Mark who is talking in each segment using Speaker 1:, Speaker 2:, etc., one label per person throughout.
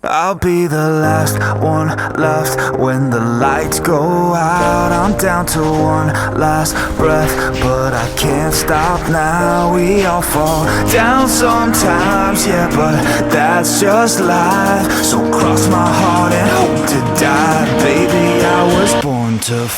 Speaker 1: I'll be the last one left when the lights go out. I'm down to one last breath, but I can't stop now. We all fall down sometimes, yeah, but that's just life. So cross my heart and hope to die. Baby, I was born to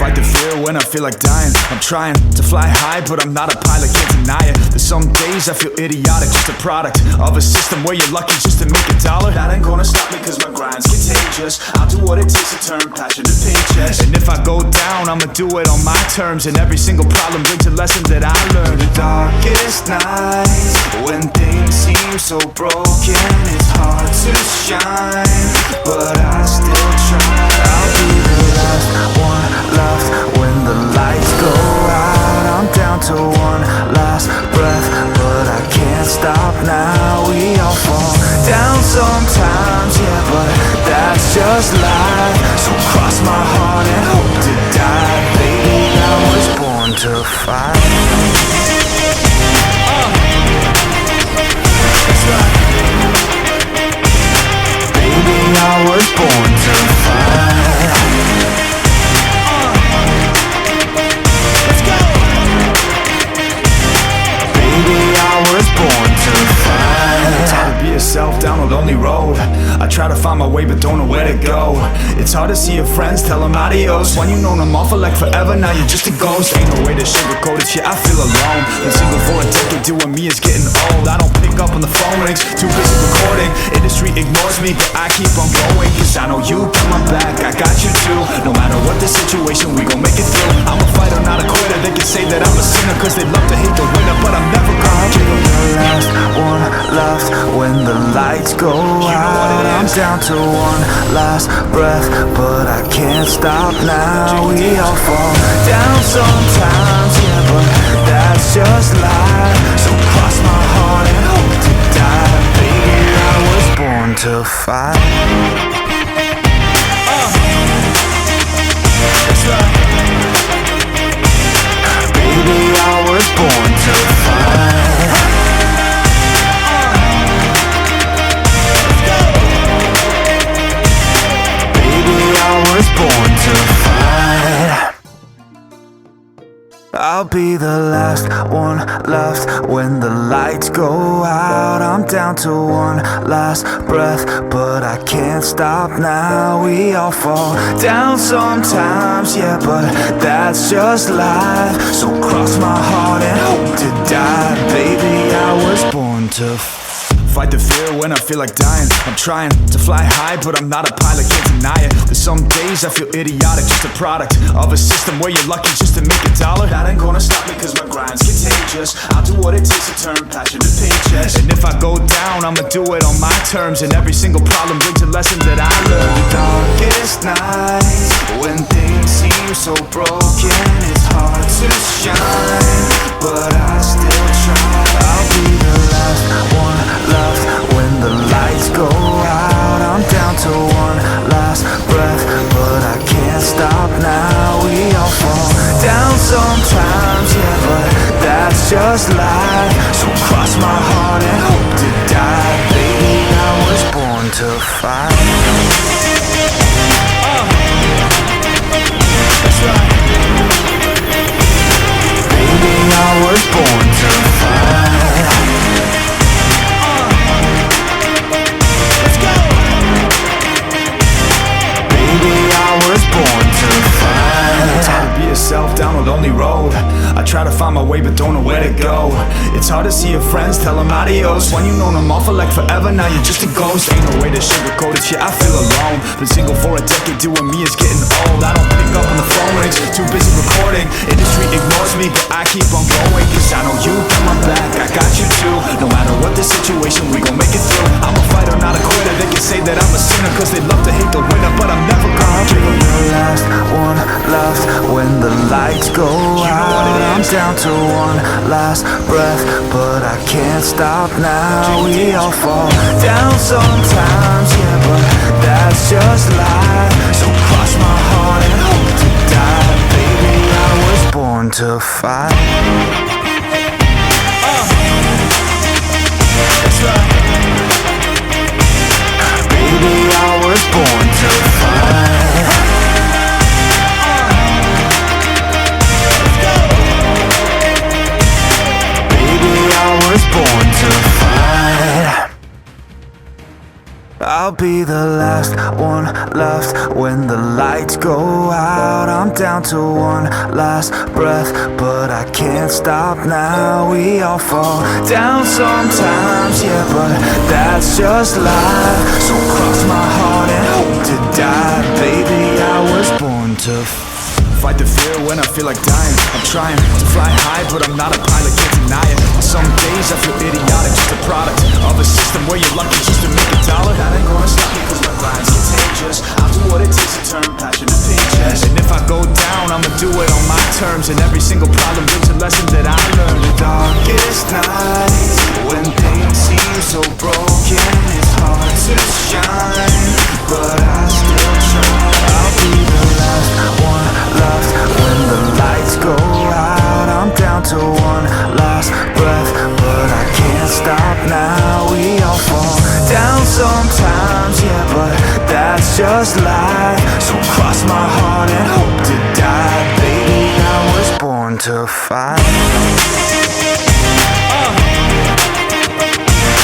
Speaker 1: fight the fear when I feel like dying. I'm trying to fly high, but I'm not a pilot, can't deny it. There's some days I feel idiotic, just a product of a system where you're lucky just to make $1. That ain't gonna stop me cause my grind's contagious. I'll do what it takes to turn passion to paychecks. And if I go down, I'ma do it on my terms. And every single problem brings a lesson that I learned. The darkest nights, when things seem so broken, it's hard to shine, but I still try. I'll be the last one left when the lights go out. I'm down to one last breath, but I can't stop now. We all fall down sometimes, yeah, but that's just life. So cross my heart and hope to die. Baby, I was born to fight. That's right. Baby, I was born to fight. Born to fight. It's hard to be yourself down a lonely road. I try to find my way but don't know where to go. It's hard to see your friends, tell them adios. When you know them all for like forever, now you're just a ghost. Ain't no way to sugarcoat it, yeah, I feel alone. Been single for a decade, doing me is getting old. I don't pick up when the phone rings, too busy recording. Industry ignores me, but I keep on going, cause I know you got my back, I got you too. No matter what the situation, we gon' make it through. I'm a fighter, not a quitter. They can say that I'm a sinner cause they love to hate the winner, but I'm never gonna give up. Last one left when the lights go out. I'm down to one last breath, but I can't stop now. We all fall down sometimes, yeah, but that's just life. So cross my heart and hope to die. Baby, I was born to fight. That's right. Baby, I was born to fight. Born to fight. I'll be the last one left when the lights go out. I'm down to one last breath, but I can't stop now. We all fall down sometimes, yeah, but that's just life. So cross my heart and hope to die. Baby, I was born to fight the fear when I feel like dying. I'm trying to fly high, but I'm not a pilot, can't deny it. There's some days I feel idiotic, just a product of a system where you're lucky just to make $1. That ain't gonna stop me cause my grind's contagious. I'll do what it takes to turn passion to paychecks. And if I go down, I'ma do it on my terms. And every single problem brings a lesson that I learned. The darkest nights, when things seem so broken, it's hard to shine, but I still try. I'll be the last one left when the lights go out. I'm down to one last breath, but I can't stop now. We all fall down sometimes, yeah, but that's just life. So cross my heart and hope to die. Baby, I was born to fight. That's right. Baby, I was born to fight. Born to fight. It's hard to be yourself down a lonely road. I try to find my way but don't know where to go. It's hard to see your friends, tell them adios. When you know them all for like forever, now you're just a ghost. Ain't no way to sugarcoat it, yeah, I feel alone. Been single for a decade, doing me is getting old. I don't pick up when the phone rings, too busy recording. Industry ignores me, but I keep on going, cause I know you got my back, I got you too. No matter what the situation, we gon' make it through. I'm a fighter, not a quitter. They can say that I'm a sinner cause they love to hate the winner, but I'm never gonna give up. The last one left when the lights go out. I'm down to one last breath, but I can't stop now. We all fall down sometimes, yeah, but that's just life. So cross my heart and hope to die. Baby, I was born to fight. That's right. I'll be the last one left when the lights go out. I'm down to one last breath, but I can't stop now. We all fall down sometimes, yeah, but that's just life. So cross my heart and hope to die. Baby, I was born to fight the fear when I feel like dying. I'm trying to fly high, but I'm not a pilot, can't deny it. Some days I feel idiotic, just a product of a system where you're lucky just to make $1. That ain't gonna stop me, cause my grind's contagious. I'll do what it takes to turn passion to pages. And if I go down, I'ma do it on my terms. And every single problem brings a lesson that I learned. The darkest nights, when things seem so broken, it's hard to shine, but I still try. I'll be the last one left when the lights go out. I'm down to one last breath, but I can't stop now. We all fall down sometimes, yeah, but that's just life. So cross my heart and hope to die. Baby, I was born to fight.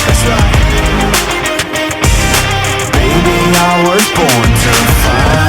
Speaker 1: That's right. Baby, I was born to fight.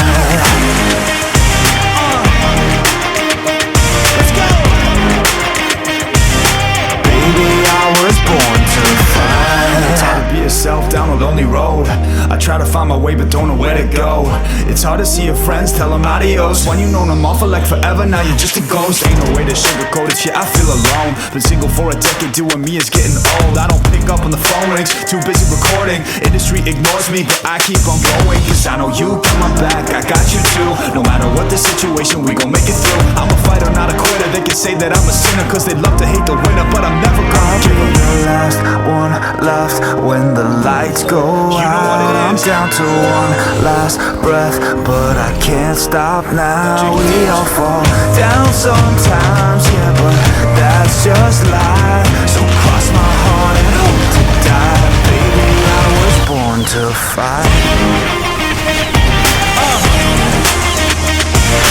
Speaker 1: Born to fight. It's hard to be yourself down a lonely road. I try to find my way but don't know where to go. It's hard to see your friends, tell them adios. When you've known them all for like forever, now you're just a ghost. Ain't no way to sugarcoat it, shit, I feel alone. Been single for a decade, doing me is getting old. I don't pick up when the phone rings, too busy recording. Industry ignores me, but I keep on going, cause I know you got my back, I got you too. No matter what the situation, we gon' make it through. I'm a fighter, not a quitter. They can say that I'm a sinner, cause they love to hate the winner, but I'm never gonna give up. The last one left when the lights go out. I'm down to one last breath, but I can't stop now. We all fall down sometimes, yeah, but that's just life. So cross my heart and hope to die. Baby, I was born to fight.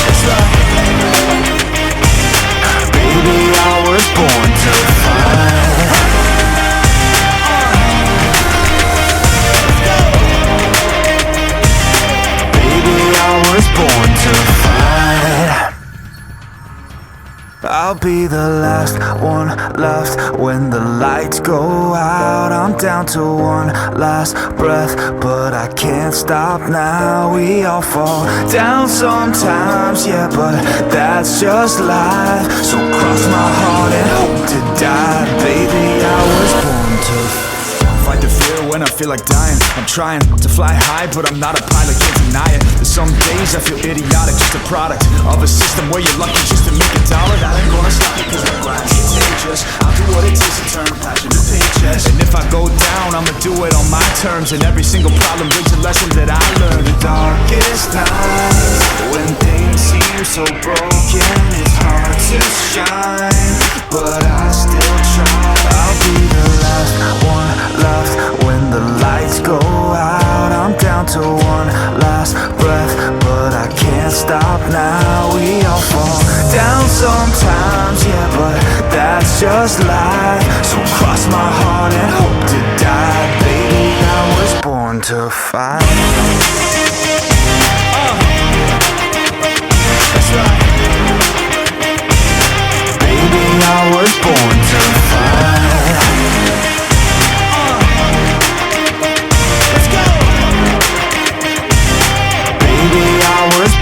Speaker 1: That's right. Baby, I was born to fight. Born to fight. I'll be the last one left when the lights go out. I'm down to one last breath, but I can't stop now. We all fall down sometimes, yeah, but that's just life. So cross my heart and hope to die. Baby, I was born to fight the fear when I feel like dying. I'm trying to fly high, but I'm not a pilot, can't deny it. There's some days I feel idiotic, just a product of a system where you're lucky just to make $1. That ain't gonna stop me, cause my grind's contagious. I'll do what it takes to turn passion to pages. And if I go down, I'ma do it on my terms. And every single problem brings a lesson that I learned. The darkest nights, when things seem so broken, it's hard to shine, but I still try. I'll be the last one left when the lights go out. I'm down to one last breath, but I can't stop now. We all fall down sometimes, yeah, but that's just life. So cross my heart and hope to die. Baby, I was born to fight. That's right. Baby, I was born to fight.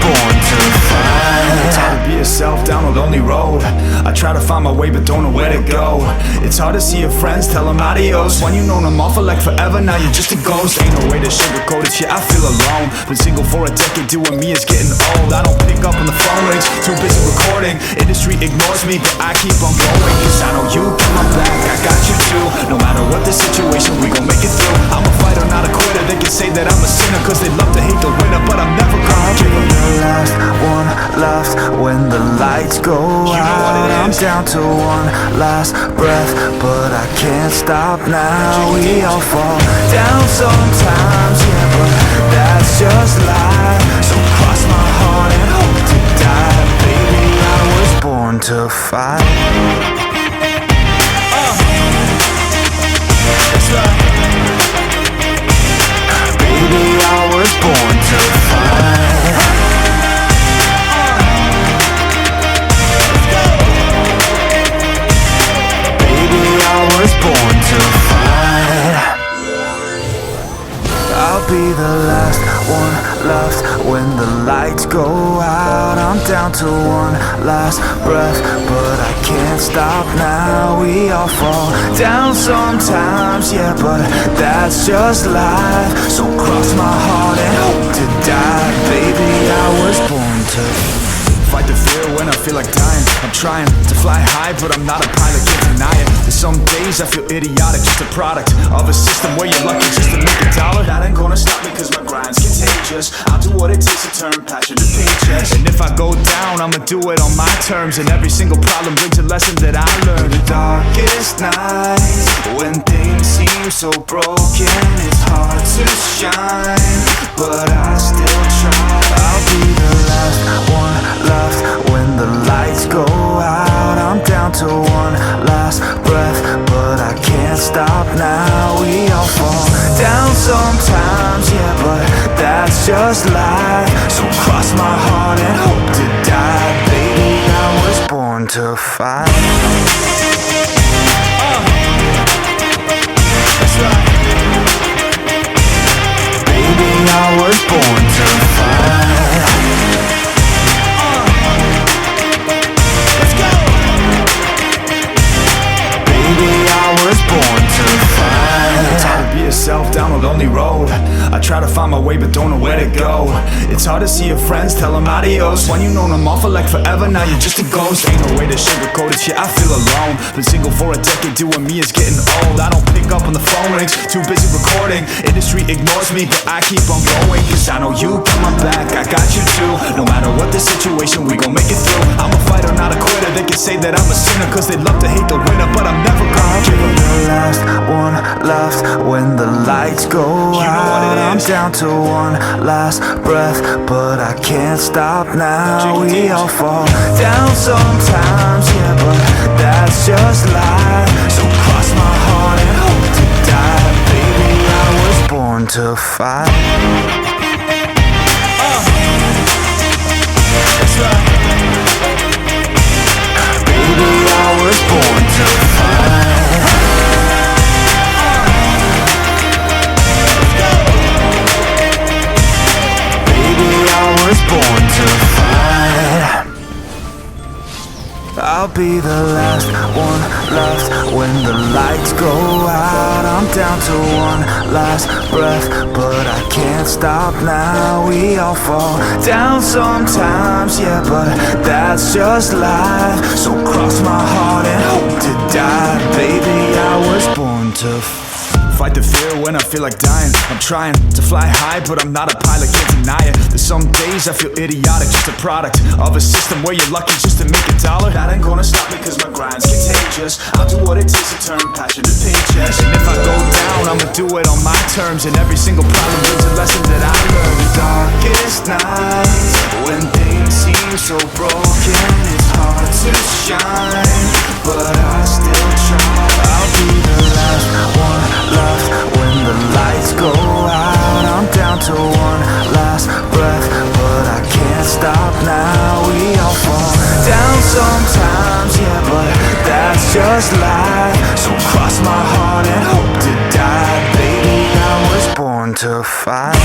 Speaker 1: Born to fight. It's hard to be yourself down a lonely road. I try to find my way but don't know where to go. It's hard to see your friends, tell them adios. When you've known them all for like forever, now you're just a ghost. Ain't no way to sugarcoat it, shit, I feel alone. Been single for a decade, doing me is getting old. I don't pick up when the phone rings, too busy recording. Industry ignores me, but I keep on going, cause I know you got my back, I got you too. No matter what the situation, we gon' make it through. I'm a fighter, not a quitter. They can say that I'm a sinner, cause they love to hate the winner, but I'm never gonna give up. The last one left when the lights go out. I'm down to one last breath, but I can't stop now. We all fall down sometimes, yeah, but that's just life. So cross my heart and hope to die. Baby, I was born to fight. That's right. I'll be the last one left when the lights go out. I'm down to one last breath, but I can't stop now. We all fall down sometimes, yeah, but that's just life. So cross my heart and hope to die. Baby, I was born to fight the fear when I feel like dying. I'm trying to fly high, but I'm not a pilot, can't deny it. There's some days I feel idiotic, just a product of a system where you're lucky just to make a dollar. That ain't gonna stop me cause my grind's contagious. I'll do what it takes to turn passion to paychecks. And if I go down, I'ma do it on my terms. And every single problem brings a lesson that I learned. The darkest nights, when things seem so broken, it's hard to shine, but I still try. I'll be the last one left when the lights go out. I'm down to one last breath, but I can't stop now. We all fall down sometimes, yeah, but that's just life. So cross my heart and hope to die. Baby, I was born to fight. That's right. Baby, I was born to fight. Born to fight. It's hard to be yourself down a lonely road. I try to find my way but don't know where to go. It's hard to see your friends, tell them adios. When you known them all for like forever, now you're just a ghost. Ain't no way to sugarcoat it, yeah, I feel alone. Been single for a decade, doing me is getting old. I don't pick up when the phone rings, too busy recording. Industry ignores me, but I keep on going. Cause I know you got my back, I got you too. No matter what the situation, we gon' make it through. I'm a fighter, not a quitter. They can say that I'm a sinner cause they love to hate the winner, but I'm never gonna give up. The last one left when the lights go out. I'm down to one last breath, but I can't stop now. We all fall down sometimes, yeah, but that's just life. So cross my heart and hope to die. Baby, I was born to fight. That's right. Baby, I was born to fight. Born to fight. I'll be the last one left when the lights go out. I'm down to one last breath, but I can't stop now. We all fall down sometimes, yeah, but that's just life. So cross my heart and hope to die. Baby, I was born to fight the fear when I feel like dying. I'm trying to fly high, but I'm not a pilot, can't deny it. There's some days I feel idiotic, just a product of a system where you're lucky just to make a dollar. That ain't gonna stop me cause my grind's contagious. I'll do what it takes to turn passion to paychecks. And if I go down, I'ma do it on my terms. And every single problem brings a lesson that I learned. The darkest nights, when things seem so broken, it's hard to shine, but I still try. I'll be the last one left when the lights go out. I'm down to one last breath, but I can't stop now. We all fall down sometimes, yeah, but that's just life. So cross my heart and hope to die. Baby, I was born to fight.